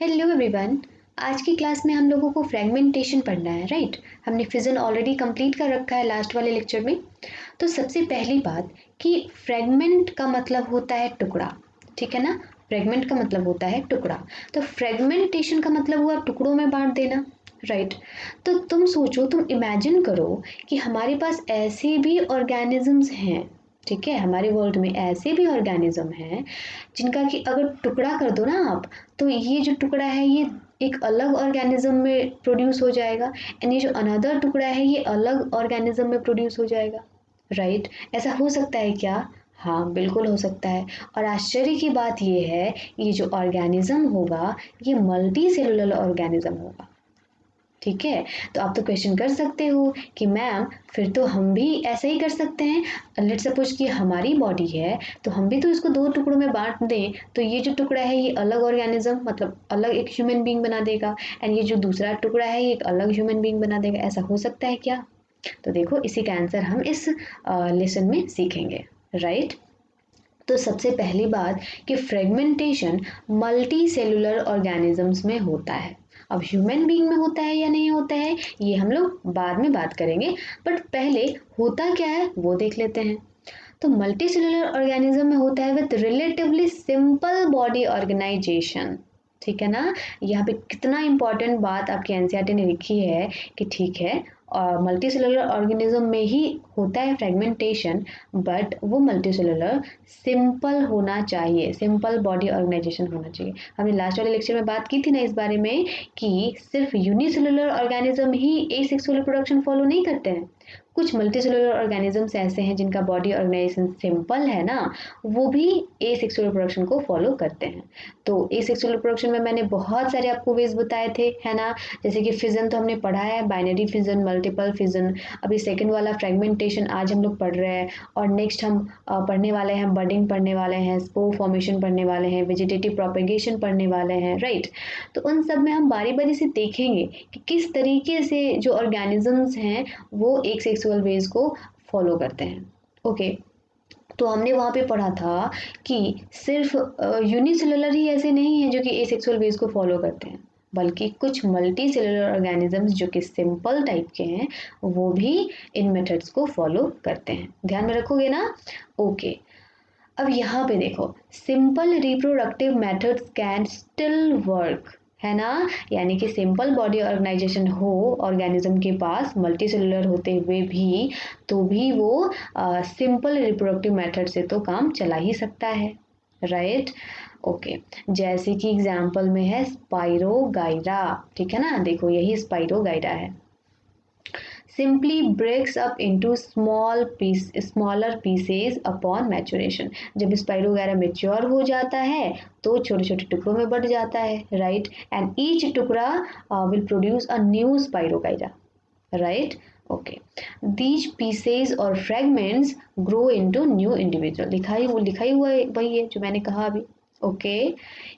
Hello everyone. आज की class में हम लोगों को फ्रेगमेंटेशन पढ़ना है, राइट। हमने फिजन ऑलरेडी कंप्लीट कर रखा है लास्ट वाले लेक्चर में। तो सबसे पहली बात कि फ्रेगमेंट का मतलब होता है टुकड़ा, ठीक है ना। फ्रेगमेंट का मतलब होता है टुकड़ा, तो फ्रेगमेंटेशन का मतलब हुआ टुकड़ों में बांट देना, राइट। तो तुम सोचो, तुम इमेजिन करो कि हमारे पास ऐसे भी ऑर्गेनिजम्स हैं, ठीक है, हमारे वर्ल्ड में ऐसे भी ऑर्गेनिज्म हैं जिनका कि अगर टुकड़ा कर दो ना आप, तो ये जो टुकड़ा है ये एक अलग ऑर्गेनिज्म में प्रोड्यूस हो जाएगा, एंड ये जो अनदर टुकड़ा है ये अलग ऑर्गेनिज्म में प्रोड्यूस हो जाएगा, राइट। ऐसा हो सकता है क्या? हाँ, बिल्कुल हो सकता है। और आश्चर्य की बात ये है, ये जो ऑर्गेनिज्म होगा ये मल्टी सेलुलर ऑर्गेनिज्म होगा, ठीक है। तो आप तो क्वेश्चन कर सकते हो कि मैम फिर तो हम भी ऐसा ही कर सकते हैं। लेट्स सपोज कि हमारी बॉडी है तो हम भी तो इसको दो टुकड़ों में बांट दें, तो ये जो टुकड़ा है ये अलग ऑर्गेनिज्म मतलब अलग एक ह्यूमन बीइंग बना देगा, एंड ये जो दूसरा टुकड़ा है ये एक अलग ह्यूमन बीइंग बना देगा। ऐसा हो सकता है क्या? तो देखो, इसी का आंसर हम इस लेसन में सीखेंगे, राइट। तो सबसे पहली बात कि फ्रेगमेंटेशन मल्टी सेलुलर ऑर्गेनिजम्स में होता है। अब ह्यूमन बीइंग में होता है या नहीं होता है ये हम लोग बाद में बात करेंगे, बट पहले होता क्या है वो देख लेते हैं। तो मल्टी सेलुलर ऑर्गेनिज्म में होता है with relatively simple body organisation, ठीक है ना। यहाँ पे कितना इंपॉर्टेंट बात आपकी एनसीईआरटी ने लिखी है कि ठीक है, मल्टी सेलुलर ऑर्गेनिज्म में ही होता है फ्रेगमेंटेशन, बट वो मल्टी सेलुलर सिंपल होना चाहिए, सिंपल बॉडी ऑर्गेनाइजेशन होना चाहिए। हमने लास्ट वाले लेक्चर में बात की थी ना इस बारे में कि सिर्फ यूनिसेलुलर ऑर्गेनिज्म ही एसेक्सुअल रिप्रोडक्शन फॉलो नहीं करते हैं। कुछ मल्टी सेलुलर ऑर्गेनिजम्स ऐसे हैं जिनका बॉडी ऑर्गेनाइजेशन सिंपल है ना, वो भी एसेक्सुअल रिप्रोडक्शन को फॉलो करते हैं। तो एसेक्सुअल रिप्रोडक्शन में मैंने बहुत सारे आपको वेज बताए थे, है ना। जैसे कि फिजन तो हमने पढ़ा है, बाइनरी फिजन, मल्टीपल फिजन। अभी सेकंड वाला फ्रेगमेंटेशन आज हम लोग पढ़ रहे हैं, और नेक्स्ट हम पढ़ने वाले हैं बडिंग पढ़ने वाले हैं, स्पोर फॉर्मेशन पढ़ने वाले हैं, वेजिटेटिव प्रोपेगेशन पढ़ने वाले हैं, राइट। तो उन सब में हम बारी बारी से देखेंगे कि किस तरीके से जो ऑर्गेनिजम्स हैं वो एक सेक्सुअल वेज को फॉलो करते हैं, ओके। तो हमने वहाँ पे पढ़ा था कि सिर्फ यूनिसेलुलर ही ऐसे नहीं है जो कि एसेक्सुअल वेज को फॉलो करते हैं, बल्कि कुछ मल्टी सेलुलर ऑर्गेनिजम्स जो कि सिंपल टाइप के हैं वो भी इन मेथड्स को फॉलो करते हैं। ध्यान में रखोगे ना? ओके। अब यहाँ पे देखो, simple reproductive methods can still work, है ना। यानी कि सिंपल बॉडी ऑर्गेनाइजेशन हो ऑर्गेनिज्म के पास मल्टी सेलुलर होते हुए भी, तो भी वो सिंपल रिप्रोडक्टिव मेथड से तो काम चला ही सकता है, राइट। ओके, जैसे कि एग्जाम्पल में है स्पाइरोगाइरा, ठीक है ना। देखो यही स्पाइरोगाइरा है। simply breaks up into smaller pieces upon maturation। जब स्पाइरो वगैरह मेच्योर हो जाता है तो छोटे छोटे टुकड़ों में बढ़ जाता है, राइट। एंड ईच टुकड़ा will produce a new spirogyra, right. Okay, these pieces or fragments grow into new individual. लिखा ही हुआ है वही है जो मैंने कहा अभी, okay.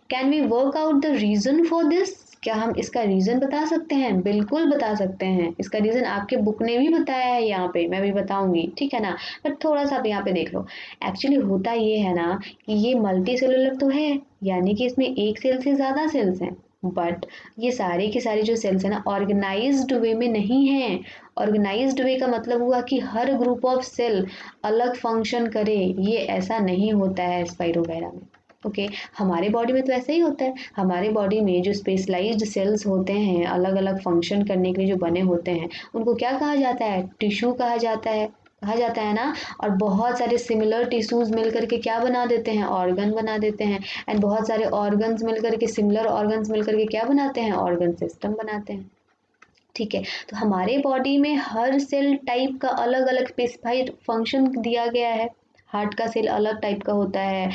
Can we work out the reason for this? क्या हम इसका रीजन बता सकते हैं? बिल्कुल बता सकते हैं। इसका रीजन आपके बुक ने भी बताया है, यहाँ पे मैं भी बताऊंगी, ठीक है ना। बट थोड़ा सा आप यहाँ पे देख लो। एक्चुअली होता ये है ना कि ये मल्टी सेलुलर तो है, यानी कि इसमें एक सेल से ज़्यादा सेल्स हैं, बट ये सारे के सारे जो सेल्स हैं ना ऑर्गेनाइज्ड वे में नहीं हैं। ऑर्गेनाइज्ड वे का मतलब हुआ कि हर ग्रुप ऑफ सेल अलग फंक्शन करे, ये ऐसा नहीं होता है स्पाइरो वगैरह में, ओके। हमारे बॉडी में तो ऐसा ही होता है। हमारे बॉडी में जो स्पेशलाइज्ड सेल्स होते हैं अलग अलग फंक्शन करने के लिए जो बने होते हैं, उनको क्या कहा जाता है? टिश्यू कहा जाता है ना। और बहुत सारे सिमिलर टिश्यूज मिल करके क्या बना देते हैं? ऑर्गन बना देते हैं। एंड बहुत सारे ऑर्गन्स मिल करके, सिमिलर ऑर्गन्स मिल करके क्या बनाते हैं? ऑर्गन सिस्टम बनाते हैं, ठीक है। तो हमारे बॉडी में हर सेल टाइप का अलग अलग स्पेसिफाइड फंक्शन दिया गया है। हार्ट का सेल अलग टाइप का होता है,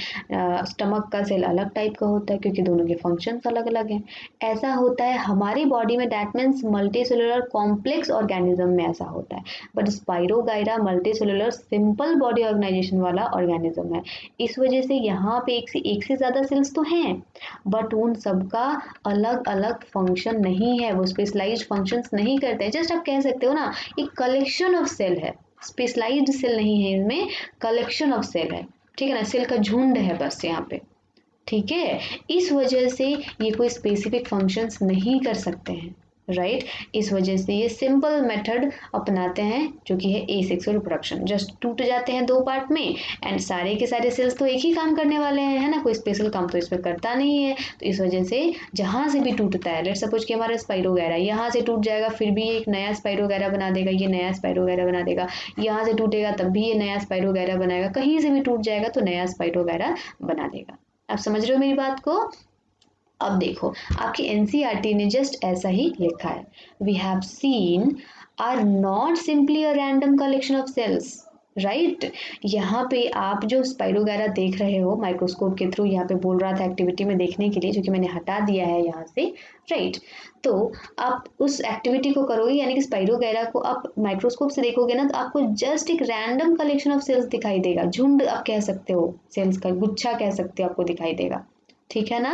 स्टमक का सेल अलग टाइप का होता है, क्योंकि दोनों के फंक्शंस अलग अलग हैं। ऐसा होता है हमारी बॉडी में, that means multi cellular complex organism में ऐसा होता है। But spirogyra multi cellular simple body organisation वाला ऑर्गेनिज्म है। इस वजह से यहाँ पे एक से ज़्यादा सेल्स तो हैं, बट उन सबका अलग अलग फंक्शन नहीं है, वो स्पेशलाइज्ड फंक्शंस नहीं करते हैं। जस्ट आप कह सकते हो ना, एक कलेक्शन ऑफ सेल है, स्पेशलाइज्ड सेल नहीं है इनमें, कलेक्शन ऑफ सेल है, ठीक है ना। सेल का झुंड है बस यहाँ पे, ठीक है, इस वजह से ये कोई स्पेसिफिक फंक्शंस नहीं कर सकते हैं, राइट। इस वजह से ये सिंपल मेथड अपनाते हैं जो कि है एसेक्सुअल रिप्रोडक्शन। जस्ट टूट जाते हैं दो पार्ट में एंड सारे के सारे सेल्स तो एक ही काम करने वाले हैं, है ना, कोई स्पेशल काम तो इसमें करता नहीं है। तो इस वजह से जहाँ से भी टूटता है, लेट सपोज कि हमारा स्पाइरोगैरा यहाँ से टूट जाएगा, फिर भी एक नया स्पाइरोगैरा बना देगा, ये नया स्पाइरोगैरा बना देगा, यहाँ से टूटेगा तब भी ये नया स्पाइरोगैरा बनाएगा, कहीं से भी टूट जाएगा तो नया स्पाइरोगैरा बना देगा। आप समझ रहे हो मेरी बात को? अब देखो आपकी एनसीईआरटी ने जस्ट ऐसा ही लिखा है, we have seen are not simply a random collection of cells, right. यहाँ पे आप जो स्पाइरोगैरा देख रहे हो माइक्रोस्कोप के थ्रू, यहाँ पे बोल रहा था एक्टिविटी में देखने के लिए, जो कि मैंने हटा दिया है यहाँ से, राइट। तो आप उस एक्टिविटी को करोगे, यानी कि स्पाइरोगैरा को आप माइक्रोस्कोप से देखोगे ना, तो आपको जस्ट एक रैंडम कलेक्शन ऑफ सेल्स दिखाई देगा, झुंड आप कह सकते हो, सेल्स का गुच्छा कह सकते हो, आपको दिखाई देगा, ठीक है ना।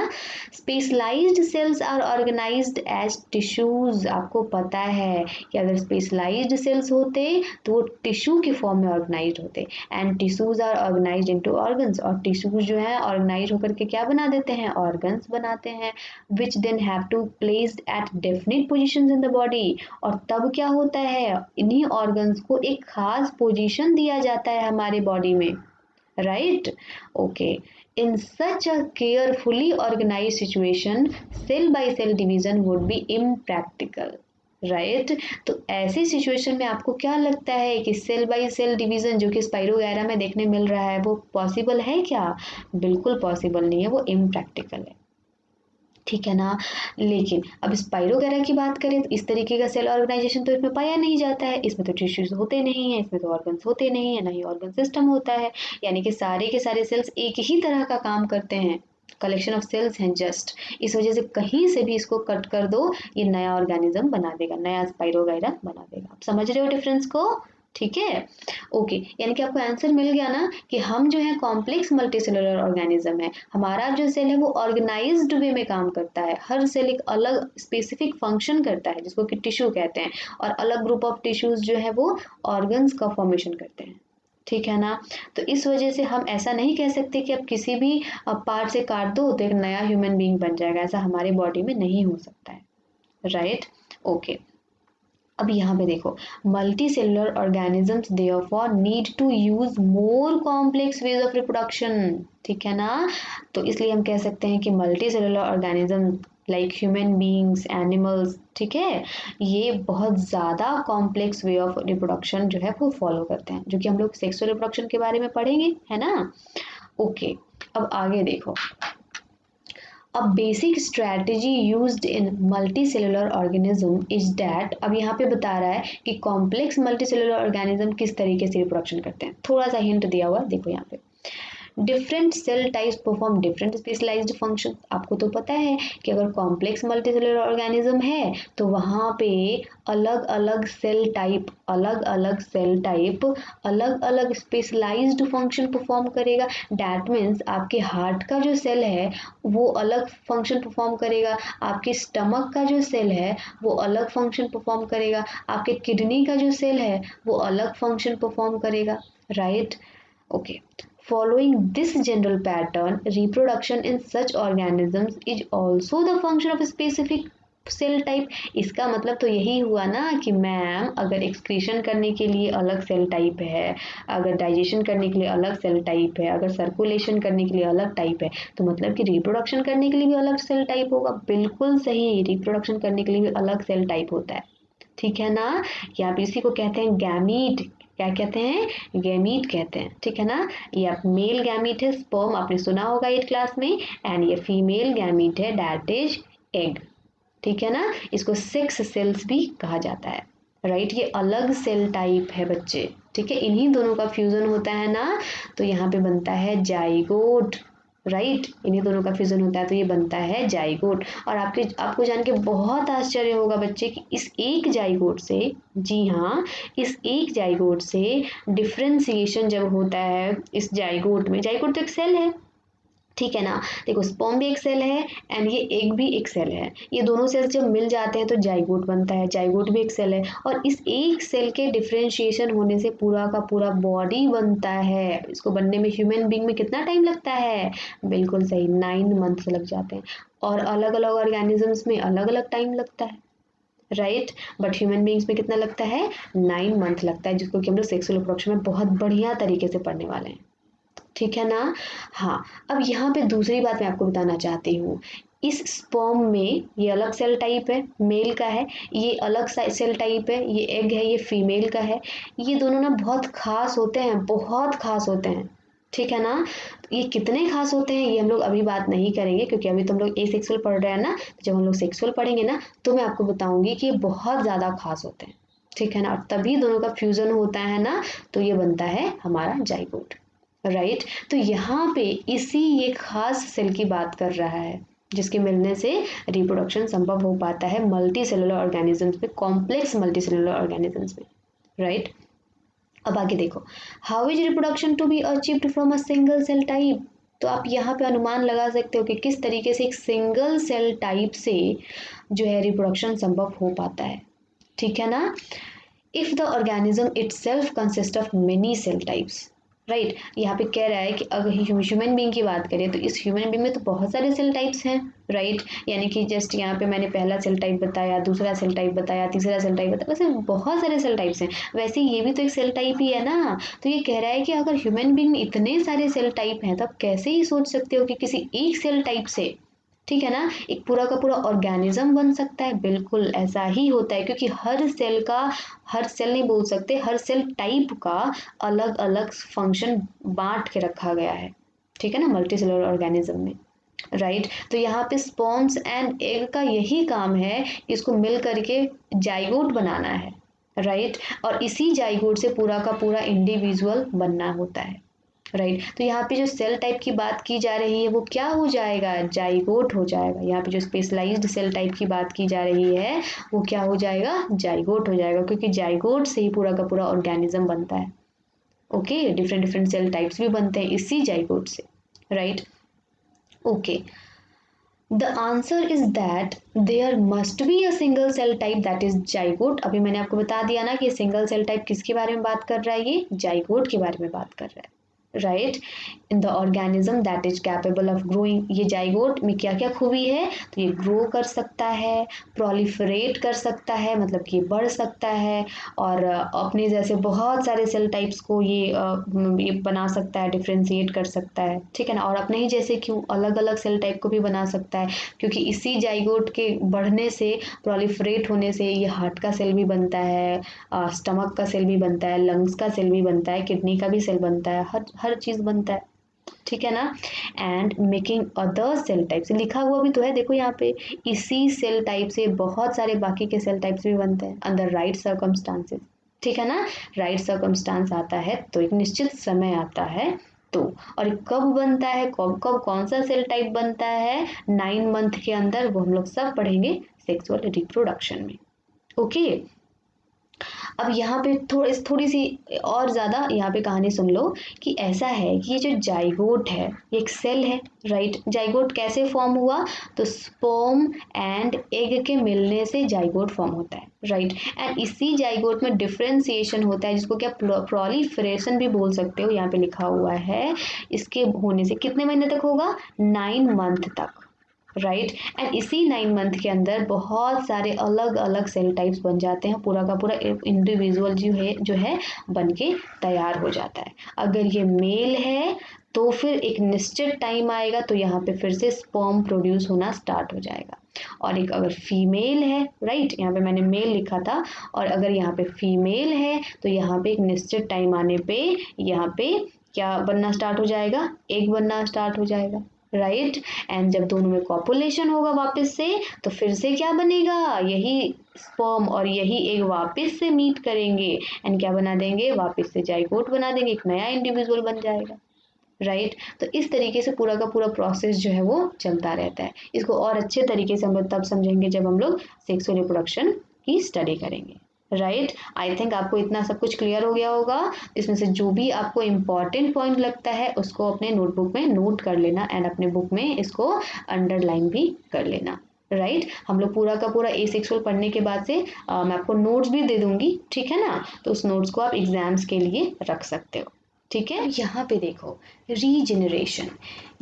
Specialised cells are organised as tissues. आपको पता है कि अगर स्पेशलाइज्ड सेल्स होते तो वो टिश्यू के फॉर्म में ऑर्गेनाइज्ड होते, and tissues are organised into organs, और टिश्यूज जो है ऑर्गेनाइज होकर के क्या बना देते हैं, ऑर्गन्स बनाते हैं, which then have to placed at definite position in the body. और तब क्या होता है, इन्हीं ऑर्गन्स को एक खास पोजिशन दिया जाता है हमारे बॉडी में, right? Okay, in such a carefully organized situation cell by cell division would be impractical, right. तो ऐसी सिचुएशन में आपको क्या लगता है कि सेल बाय सेल डिवीजन जो कि स्पाइरोगैरा में देखने मिल रहा है वो पॉसिबल है क्या? बिल्कुल पॉसिबल नहीं है, वो इम्प्रैक्टिकल है, ठीक है ना। लेकिन अब स्पाइरोगैरा की बात करें तो इस तरीके का सेल ऑर्गेनाइजेशन तो इसमें पाया नहीं जाता है, इसमें तो टिश्यूज होते नहीं है, इसमें तो ऑर्गन्स होते नहीं है, ना ही ऑर्गन सिस्टम होता है, यानी कि सारे के सारे सेल्स एक ही तरह का काम करते हैं, कलेक्शन ऑफ सेल्स हैं जस्ट। इस वजह से कहीं से भी इसको कट कर दो, ये नया ऑर्गेनिज्म बना देगा, नया स्पाइरोगैरा बना देगा। आप समझ रहे हो डिफरेंस को? ठीक है, ओके। यानी कि आपको आंसर मिल गया ना कि हम जो है कॉम्प्लेक्स मल्टीसेलुलर ऑर्गेनिज्म है, हमारा जो सेल है वो ऑर्गेनाइज्ड वे में काम करता है, हर सेल एक अलग स्पेसिफिक फंक्शन करता है जिसको कि टिश्यू कहते हैं, और अलग ग्रुप ऑफ टिश्यूज जो है वो ऑर्गन्स का फॉर्मेशन करते हैं, ठीक है ना। तो इस वजह से हम ऐसा नहीं कह सकते कि अब किसी भी पार्ट से काट दो तो एक नया ह्यूमन बीइंग बन जाएगा, ऐसा हमारे बॉडी में नहीं हो सकता है, राइट। ओके, अब यहाँ पे देखो, multi cellular organisms therefore need to use more complex ways of reproduction, ठीक है ना। तो इसलिए हम कह सकते हैं कि multi cellular organism like human beings, animals, ठीक है, ये बहुत ज़्यादा कॉम्प्लेक्स वे ऑफ रिप्रोडक्शन जो है वो फॉलो करते हैं, जो कि हम लोग सेक्सुअल रिप्रोडक्शन के बारे में पढ़ेंगे, है ना। ओके, अब आगे देखो, A basic strategy used in multicellular organism is that, अब यहाँ पे बता रहा है कि कॉम्प्लेक्स मल्टीसेलुलर ऑर्गेनिज्म किस तरीके से रिप्रोडक्शन करते हैं, थोड़ा सा हिंट दिया हुआ देखो यहाँ पे। Different cell types perform different specialised function. आपको तो पता है कि अगर कॉम्प्लेक्स मल्टीसेलुलर ऑर्गेनिज्म है तो वहाँ पे अलग अलग सेल टाइप अलग अलग स्पेशलाइज्ड फंक्शन परफॉर्म करेगा। डैट मीन्स आपके हार्ट का जो सेल है वो अलग फंक्शन परफॉर्म करेगा, आपके स्टमक का जो सेल है वो अलग फंक्शन परफॉर्म करेगा, आपके किडनी का जो सेल है वो अलग फंक्शन परफॉर्म करेगा, right. Okay, following this general pattern, reproduction in such organisms is also the function of a specific cell type. इसका मतलब तो यही हुआ ना कि मैम अगर एक्सक्रीशन करने के लिए अलग सेल टाइप है, अगर डाइजेशन करने के लिए अलग सेल टाइप है, अगर सर्कुलेशन करने के लिए अलग टाइप है, तो मतलब कि रिप्रोडक्शन करने के लिए भी अलग सेल टाइप होगा। बिल्कुल सही, रिप्रोडक्शन करने के लिए भी अलग सेल टाइप होता है, ठीक है ना। या आप इसी को कहते हैं गैमीट, क्या कहते हैं, गैमीट कहते हैं, ठीक है ना। ये मेल गैमीट है स्पर्म, आपने सुना होगा 8th क्लास में, एंड ये फीमेल गैमीट है दैट इज एग, ठीक है ना। इसको सेक्स सेल्स भी कहा जाता है, राइट। ये अलग सेल टाइप है बच्चे, ठीक है, इन्हीं दोनों का फ्यूजन होता है ना, तो यहाँ पे बनता है जाइगोट, राइट। इन्हीं दोनों का फ्यूजन होता है तो ये बनता है जाइगोट। और आपको जान के बहुत आश्चर्य होगा बच्चे कि इस एक जाइगोट से, जी हाँ, इस एक जाइगोट से डिफ्रेंसिएशन जब होता है, इस जाइगोट में, जाइगोट तो एक सेल है, ठीक है ना। देखो स्पर्म भी एक सेल है एंड ये एग भी एक सेल है, ये दोनों सेल्स जब मिल जाते हैं तो जाइगोट बनता है, जाइगोट भी एक सेल है, और इस एक सेल के डिफरेंशिएशन होने से पूरा का पूरा बॉडी बनता है। इसको बनने में ह्यूमन बीइंग में कितना टाइम लगता है? बिल्कुल सही, 9 मंथ लग जाते हैं, और अलग अलग ऑर्गेनिजम्स में अलग अलग टाइम लगता है, राइट। बट ह्यूमन बीइंग्स में कितना लगता है? 9 मंथ लगता है, जिसको कि हम लोग सेक्सुअल रिप्रोडक्शन में बहुत बढ़िया तरीके से पढ़ने वाले हैं, ठीक है ना। हाँ, अब यहाँ पे दूसरी बात मैं आपको बताना चाहती हूँ, इस स्पर्म में ये अलग सेल टाइप है, मेल का है, ये अलग सेल टाइप है, ये एग है, ये फीमेल का है। ये दोनों ना बहुत खास होते हैं, बहुत खास होते हैं, ठीक है ना। ये कितने खास होते हैं ये हम लोग अभी बात नहीं करेंगे, क्योंकि अभी तो हम लोग एसेक्सुअल पढ़ रहे हैं ना। जब हम लोग सेक्सुअल पढ़ेंगे ना तो मैं आपको बताऊंगी कि ये बहुत ज़्यादा खास होते हैं, ठीक है ना। और तभी दोनों का फ्यूजन होता है ना, तो ये बनता है हमारा जाइगोट, राइट। तो यहाँ पे इसी ये खास सेल की बात कर रहा है, जिसके मिलने से रिप्रोडक्शन संभव हो पाता है मल्टी सेलुलर ऑर्गेनिजम्स में, कॉम्प्लेक्स मल्टी सेलुलर ऑर्गेनिजम्स में, राइट। अब आगे देखो, how is reproduction to be achieved from a single cell type. तो आप यहाँ पे अनुमान लगा सकते हो कि किस तरीके से एक सिंगल सेल टाइप से जो है रिप्रोडक्शन संभव हो पाता है, ठीक है ना। If the organism itself consist of many cell types, right. यहाँ पे कह रहा है कि अगर ह्यूमन बीइंग की बात करें तो इस ह्यूमन बीइंग में तो बहुत सारे सेल टाइप्स हैं, राइट। यानी कि जस्ट यहाँ पे मैंने पहला सेल टाइप बताया, दूसरा सेल टाइप बताया, तीसरा सेल टाइप बताया, वैसे बहुत सारे सेल टाइप्स हैं। वैसे ये भी तो एक सेल टाइप ही है ना। तो ये कह रहा है कि अगर ह्यूमन बीइंग में इतने सारे सेल टाइप हैं तो आप कैसे ही सोच सकते हो कि किसी एक सेल टाइप से, ठीक है ना, एक पूरा का पूरा ऑर्गेनिज्म बन सकता है। बिल्कुल ऐसा ही होता है, क्योंकि हर सेल का, हर सेल नहीं बोल सकते, हर सेल टाइप का अलग अलग फंक्शन बांट के रखा गया है, ठीक है ना, मल्टी सेलुलर ऑर्गेनिज्म में, राइट। तो यहाँ पे स्पर्म्स एंड एग का यही काम है, इसको मिल करके जाइगोट बनाना है, राइट। और इसी जाइगोट से पूरा का पूरा इंडिविजुअल बनना होता है, राइट। तो यहाँ पे जो सेल टाइप की बात की जा रही है वो क्या हो जाएगा? जाइगोट हो जाएगा। यहाँ पे जो स्पेशलाइज्ड सेल टाइप की बात की जा रही है वो क्या हो जाएगा? जाइगोट हो जाएगा, क्योंकि जाइगोट से ही पूरा का पूरा ऑर्गेनिज्म बनता है, okay. Different different cell types भी बनते हैं इसी जाइगोट से, right, okay. The answer is that there must be a single cell type that is zygote. अभी मैंने आपको बता दिया ना कि सिंगल सेल टाइप किसके बारे में बात कर रहा है, ये जाइगोट के बारे में बात कर रहा है, right. In the organism that is capable of growing, ये जाइगोट में क्या क्या खूबी है? तो ये ग्रो कर सकता है, प्रोलिफरेट कर सकता है, मतलब कि ये बढ़ सकता है, और अपने जैसे बहुत सारे सेल टाइप्स को ये बना सकता है, डिफ्रेंशिएट कर सकता है, ठीक है ना। और अपने ही जैसे क्यों, अलग अलग सेल टाइप को भी बना सकता है, क्योंकि इसी जाइगोट के बढ़ने से, प्रोलिफरेट होने से ये हार्ट का सेल भी बनता है, स्टमक का सेल भी बनता है, लंग्स का सेल भी बनता है, किडनी का भी सेल बनता है, हर चीज़ बनता है, ठीक है ना। And making other cell types, लिखा हुआ भी तो है, देखो यहाँ पे, इसी सेल टाइप से बहुत सारे बाकी के सेल टाइप्स भी बनते हैं अंडर राइट सर्कमस्टांसेस, ठीक है ना। राइट सर्कमस्टांस आता है तो एक निश्चित समय आता है तो, और कब बनता है, कब कब कौन सा सेल टाइप बनता है? 9 मंथ के अंदर, वो हम लोग सब पढ़ेंगे सेक्सुअल रिप्रोडक्शन में, ओके। अब यहाँ पे थोड़ी सी और ज़्यादा यहाँ पे कहानी सुन लो कि ऐसा है कि ये जो जाइगोट है ये एक सेल है, राइट। जाइगोट कैसे फॉर्म हुआ? तो स्पर्म एंड एग के मिलने से जाइगोट फॉर्म होता है, राइट। एंड इसी जाइगोट में डिफ्रेंसिएशन होता है, जिसको क्या प्रोलिफरेशन भी बोल सकते हो, यहाँ पे लिखा हुआ है। इसके होने से कितने महीने तक होगा? 9 मंथ तक, राइट। एंड इसी 9 मंथ के अंदर बहुत सारे अलग अलग सेल टाइप्स बन जाते हैं, पूरा का पूरा इंडिविजुअल जो है बन के तैयार हो जाता है। अगर ये मेल है तो फिर एक निश्चित टाइम आएगा तो यहाँ पे फिर से स्पर्म प्रोड्यूस होना स्टार्ट हो जाएगा, और एक अगर फीमेल है, राइट, यहाँ पे मैंने मेल लिखा था, और अगर यहाँ पे फीमेल है तो यहाँ पे एक निश्चित टाइम आने पे यहाँ पे क्या बनना स्टार्ट हो जाएगा? एग बनना स्टार्ट हो जाएगा, राइट। एंड जब दोनों में कॉपुलेशन होगा वापस से, तो फिर से क्या बनेगा? यही स्पर्म और यही एग वापस से मीट करेंगे एंड क्या बना देंगे? वापस से जाइगोट बना देंगे, एक नया इंडिविजुअल बन जाएगा, राइट। तो इस तरीके से पूरा का पूरा प्रोसेस जो है वो चलता रहता है। इसको और अच्छे तरीके से हम लोग तब समझेंगे जब हम लोग सेक्सुअल रिप्रोडक्शन की स्टडी करेंगे, राइट। आई थिंक आपको इतना सब कुछ क्लियर हो गया होगा। इसमें से जो भी आपको इम्पॉर्टेंट पॉइंट लगता है उसको अपने नोटबुक में नोट कर लेना एंड अपने बुक में इसको अंडरलाइन भी कर लेना। राइट हम लोग पूरा का पूरा ए सेक्सुअल पढ़ने के बाद से मैं आपको नोट्स भी दे दूंगी, ठीक है ना। तो उस नोट्स को आप एग्जाम्स के लिए रख सकते हो, ठीक है। यहाँ पे देखो रीजेनरेशन,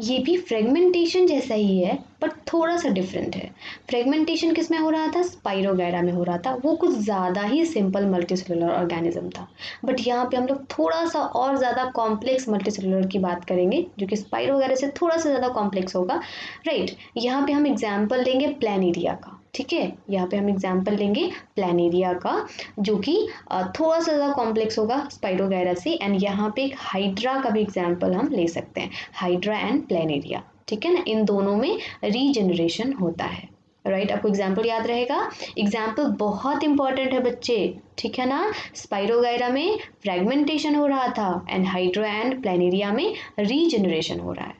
ये भी फ्रेगमेंटेशन जैसा ही है बट थोड़ा सा डिफरेंट है। फ्रेगमेंटेशन किस में हो रहा था, स्पाइरोगैरा में हो रहा था, वो कुछ ज़्यादा ही सिंपल मल्टीसेलुलर ऑर्गेनिज्म था। बट यहाँ पे हम लोग थोड़ा सा और ज़्यादा कॉम्प्लेक्स मल्टीसेलुलर की बात करेंगे जो कि स्पाइरोगैरा से थोड़ा सा ज़्यादा कॉम्प्लेक्स होगा। राइट यहाँ पे हम एग्जाम्पल लेंगे प्लानेरिया का, ठीक है। यहाँ पे हम एग्जाम्पल लेंगे प्लानेरिया का जो कि थोड़ा सा ज़्यादा कॉम्प्लेक्स होगा स्पाइरोगैरा से। एंड यहाँ पे एक हाइड्रा का भी एग्जाम्पल हम ले सकते हैं, हाइड्रा एंड प्लानेरिया, ठीक है ना। इन दोनों में रीजनरेशन होता है। राइट आपको एग्जाम्पल याद रहेगा, एग्जाम्पल बहुत इंपॉर्टेंट है बच्चे, ठीक है ना। स्पाइरोगैरा में फ्रेगमेंटेशन हो रहा था एंड हाइड्रा एंड प्लानेरिया में रीजनरेशन हो रहा है,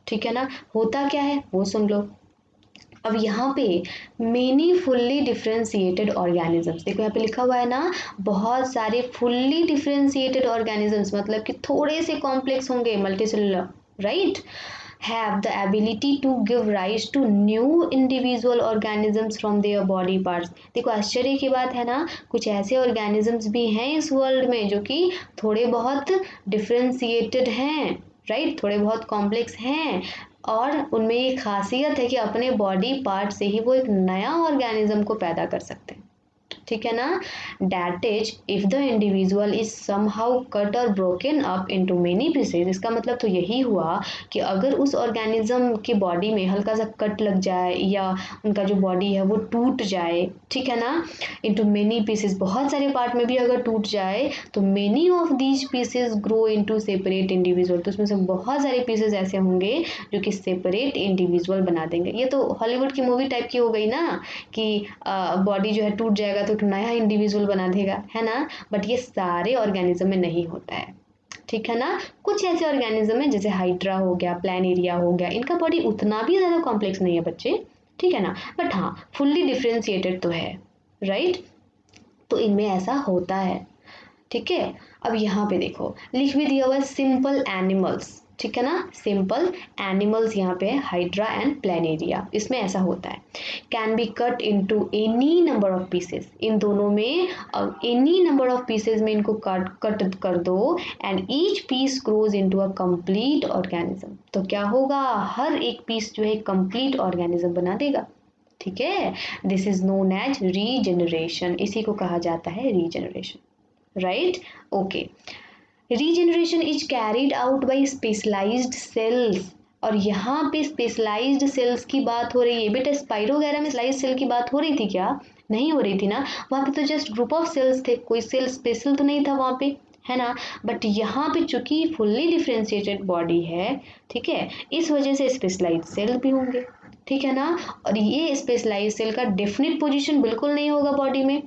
ठीक है ना। होता क्या है वो सुन लो। अब यहाँ पे मेनी फुल्ली डिफ्रेंशिएटेड ऑर्गेनिजम्स, देखो यहाँ पे लिखा हुआ है ना, बहुत सारे फुल्ली डिफ्रेंशिएटेड ऑर्गेनिजम्स मतलब कि थोड़े से कॉम्प्लेक्स होंगे multicellular, right, have the ability to give rise to new individual organisms from their body parts। देखो आश्चर्य की बात है ना, कुछ ऐसे ऑर्गेनिजम्स भी हैं इस वर्ल्ड में जो कि थोड़े बहुत डिफ्रेंशिएटेड हैं, राइट, थोड़े बहुत कॉम्प्लेक्स हैं और उनमें ये खासियत है कि अपने बॉडी पार्ट से ही वो एक नया ऑर्गेनिज्म को पैदा कर सकते हैं, ठीक है ना। That is if the individual is somehow cut or broken up into many pieces. इसका मतलब तो यही हुआ कि अगर उस ऑर्गेनिज्म की बॉडी में हल्का सा कट लग जाए या उनका जो बॉडी है वो टूट जाए, ठीक है ना, इनटू मेनी पीसेज, बहुत सारे पार्ट में भी अगर टूट जाए तो many of these pieces grow into separate individual, तो उसमें से बहुत सारे पीसेज ऐसे होंगे जो कि सेपरेट इंडिविजुअल बना देंगे। ये तो हॉलीवुड की मूवी टाइप की हो गई ना कि बॉडी जो है टूट जाएगा तो एक नया इंडिविजुअल बना देगा, है ना। बट ये सारे ऑर्गेनिज्म में नहीं होता है, ठीक है ना। कुछ ऐसे ऑर्गेनिज्म है जैसे हाइड्रा हो गया, प्लानेरिया हो गया, इनका बॉडी उतना भी ज़्यादा कॉम्प्लेक्स नहीं है बच्चे, ठीक है ना, बट हाँ फुल्ली डिफ्रेंशिएटेड तो है, राइट। तो इनमें ऐसा होता है, ठीक है। अब यहाँ पे देखो लिख भी दिया हुआ है सिंपल एनिमल्स, ठीक है ना, सिंपल एनिमल्स यहाँ पे हाइड्रा एंड प्लानेरिया, इसमें ऐसा होता है। Can be cut into any number of pieces, इन दोनों में एनी नंबर ऑफ पीसेस में इनको कट कर दो and each piece grows into a complete organism. तो क्या होगा, हर एक पीस जो है कंप्लीट ऑर्गेनिज्म बना देगा, ठीक है। This is known as regeneration, इसी को कहा जाता है regeneration, right, okay. Regeneration is carried out by specialised cells, और यहाँ पे स्पेशलाइज्ड सेल्स की बात हो रही है बेटा। स्पाइरोगैरा में स्पेशलाइज्ड सेल की बात हो रही थी क्या, नहीं हो रही थी ना, वहाँ पे तो जस्ट ग्रुप ऑफ सेल्स थे, कोई सेल स्पेशल तो नहीं था वहाँ पे, है ना। बट यहाँ पे चूंकि फुल्ली डिफ्रेंशिएटेड बॉडी है, ठीक है, इस वजह से स्पेशलाइज्ड सेल भी होंगे, ठीक है ना। और ये स्पेशलाइज्ड सेल का डेफिनेट पोजीशन बिल्कुल नहीं होगा बॉडी में,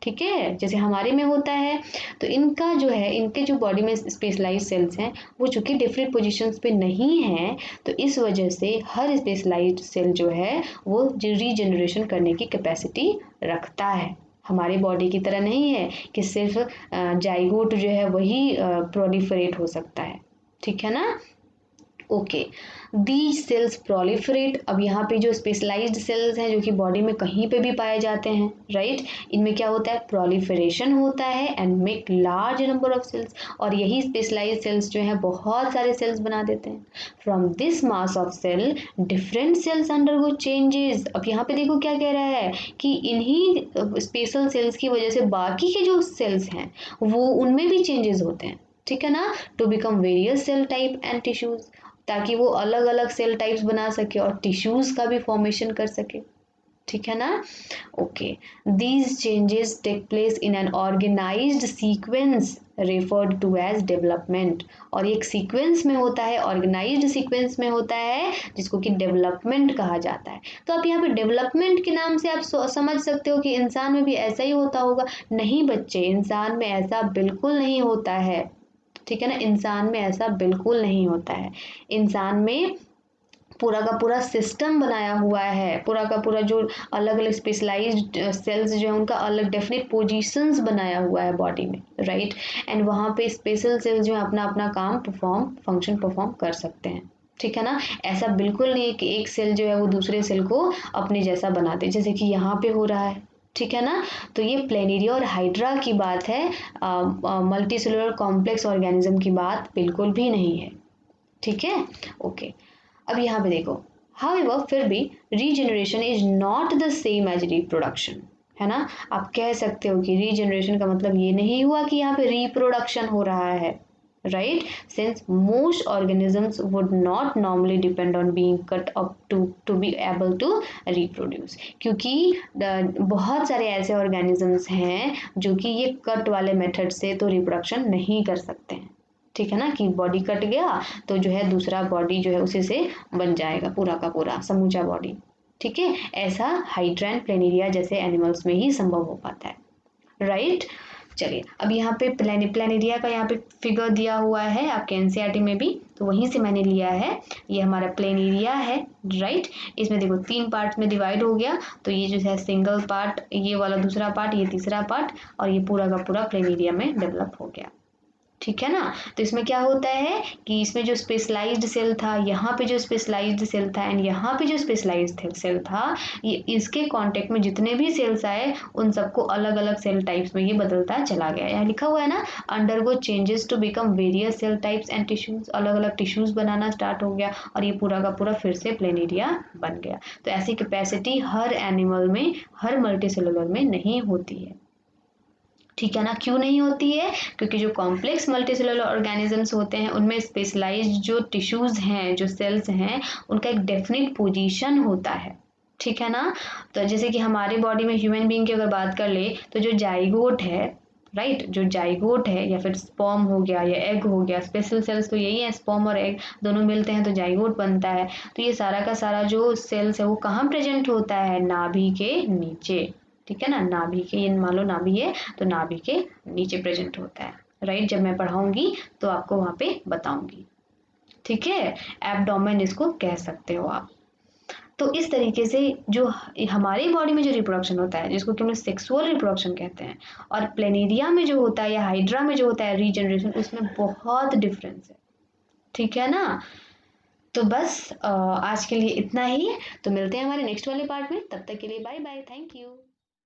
ठीक है, जैसे हमारे में होता है। तो इनका जो है, इनके जो बॉडी में स्पेशलाइज्ड सेल्स हैं वो चूंकि डिफरेंट पोजीशंस पे नहीं हैं, तो इस वजह से हर स्पेशलाइज्ड सेल जो है वो रीजनरेशन करने की कैपेसिटी रखता है। हमारे बॉडी की तरह नहीं है कि सिर्फ जाइगोट जो है वही प्रोलिफरेट हो सकता है, ठीक है ना, ओके। दीज सेल्स प्रोलिफरेट, अब यहाँ पे जो स्पेशलाइज्ड सेल्स हैं जो कि बॉडी में कहीं पे भी पाए जाते हैं, राइट, इनमें क्या होता है, प्रोलिफरेशन होता है and make large number of cells, और यही स्पेशलाइज्ड सेल्स जो हैं बहुत सारे सेल्स बना देते हैं। From this mass of cell different cells undergo changes. अब यहाँ पे देखो क्या कह रहा है कि इन्हीं स्पेशल सेल्स की वजह से बाकी के जो सेल्स हैं वो उनमें भी चेंजेस होते हैं, ठीक है ना, to become various cell type and tissues, ताकि वो अलग अलग सेल टाइप्स बना सके और टिश्यूज का भी फॉर्मेशन कर सके, ठीक है ना, okay. These changes take place in an organised sequence referred to as development, और एक सीक्वेंस में होता है, ऑर्गेनाइज्ड सीक्वेंस में होता है जिसको कि डेवलपमेंट कहा जाता है। तो आप यहाँ पे डेवलपमेंट के नाम से आप समझ सकते हो कि इंसान में भी ऐसा ही होता होगा, नहीं बच्चे, इंसान में ऐसा बिल्कुल नहीं होता है, ठीक है ना, इंसान में ऐसा बिल्कुल नहीं होता है। इंसान में पूरा का पूरा सिस्टम बनाया हुआ है, पूरा का पूरा जो अलग अलग स्पेशलाइज्ड सेल्स जो है उनका अलग डेफिनेट पोजीशंस बनाया हुआ है बॉडी में, राइट। एंड वहाँ पे स्पेशल सेल्स जो है अपना अपना काम फंक्शन परफॉर्म कर सकते हैं, ठीक है ना। ऐसा बिल्कुल नहीं है कि एक सेल जो है वो दूसरे सेल को अपने जैसा बना दे, जैसे कि यहाँ पे हो रहा है, ठीक है ना। तो ये प्लेनेरिया और हाइड्रा की बात है, मल्टी सेलुलर कॉम्प्लेक्स ऑर्गेनिज्म की बात बिल्कुल भी नहीं है, ठीक है। ओके, अब यहाँ पे देखो, हाउएवर फिर भी regeneration is not the same as reproduction, है ना। आप कह सकते हो कि रीजनरेशन का मतलब ये नहीं हुआ कि यहाँ पे रिप्रोडक्शन हो रहा है, right, since most organisms would not normally depend on being cut up to be able to reproduce, क्योंकि बहुत सारे ऐसे organisms हैं जो कि ये कट वाले मेथड से तो रिप्रोडक्शन नहीं कर सकते हैं, ठीक है ना, कि बॉडी कट गया तो जो है दूसरा बॉडी जो है उसी से बन जाएगा पूरा का पूरा समूचा बॉडी, ठीक है। ऐसा हाइड्रा एंड प्लेनेरिया जैसे एनिमल्स में ही संभव हो पाता है, राइट। चलिए, अब यहाँ पे प्लेनेरिया का यहाँ पे फिगर दिया हुआ है आपके एनसीईआरटी में भी, तो वहीं से मैंने लिया है। ये हमारा प्लेनेरिया है, राइट। इसमें देखो 3 पार्ट्स में डिवाइड हो गया, तो ये जो है सिंगल पार्ट, ये वाला दूसरा पार्ट, ये तीसरा पार्ट, और ये पूरा का पूरा प्लेनेरिया में डेवलप हो गया, ठीक है ना। तो इसमें क्या होता है कि इसमें जो स्पेशलाइज्ड सेल था, यहाँ पे जो स्पेशलाइज्ड सेल था एंड यहाँ पे जो स्पेशलाइज्ड सेल था, ये इसके कांटेक्ट में जितने भी सेल्स आए उन सबको अलग अलग सेल टाइप्स में ये बदलता चला गया। यहाँ लिखा हुआ है ना, undergo changes to become various cell types and tissues, अलग अलग टिश्यूज बनाना स्टार्ट हो गया और ये पूरा का पूरा फिर से प्लेनेरिया बन गया। तो ऐसी कैपेसिटी हर एनिमल में, हर मल्टीसेलुलर में नहीं होती है, ठीक है ना। क्यों नहीं होती है? क्योंकि जो कॉम्प्लेक्स मल्टीसेलुलर ऑर्गेनिजम्स होते हैं उनमें स्पेशलाइज्ड जो टिश्यूज हैं, जो सेल्स हैं, उनका एक डेफिनेट पोजीशन होता है, ठीक है ना। तो जैसे कि हमारे बॉडी में ह्यूमन बीइंग की अगर बात कर ले तो जो जाइगोट है, राइट, जो जाइगोट है या फिर स्पर्म हो गया या एग हो गया, स्पेशल सेल्स तो यही है, स्पर्म और एग दोनों मिलते हैं तो जाइगोट बनता है। तो ये सारा का सारा जो सेल्स है वो कहाँ प्रेजेंट होता है? नाभि के नीचे, ठीक है ना। नाभि के, ये मान लो नाभि है तो नाभि के नीचे प्रेजेंट होता है, राइट। जब मैं पढ़ाऊंगी तो आपको वहां पे बताऊंगी, ठीक है। एब्डोमेन इसको कह सकते हो आप। तो इस तरीके से जो हमारी बॉडी में जो रिप्रोडक्शन होता है, जिसको कि हम लोग सेक्सुअल रिप्रोडक्शन कहते हैं, और प्लेनेरिया में जो होता है या हाइड्रा में जो होता है रीजनरेशन, उसमें बहुत डिफरेंस है, ठीक है ना। तो बस आज के लिए इतना ही। तो मिलते हैं हमारे नेक्स्ट वाले पार्ट में, तब तक के लिए बाय बाय, थैंक यू।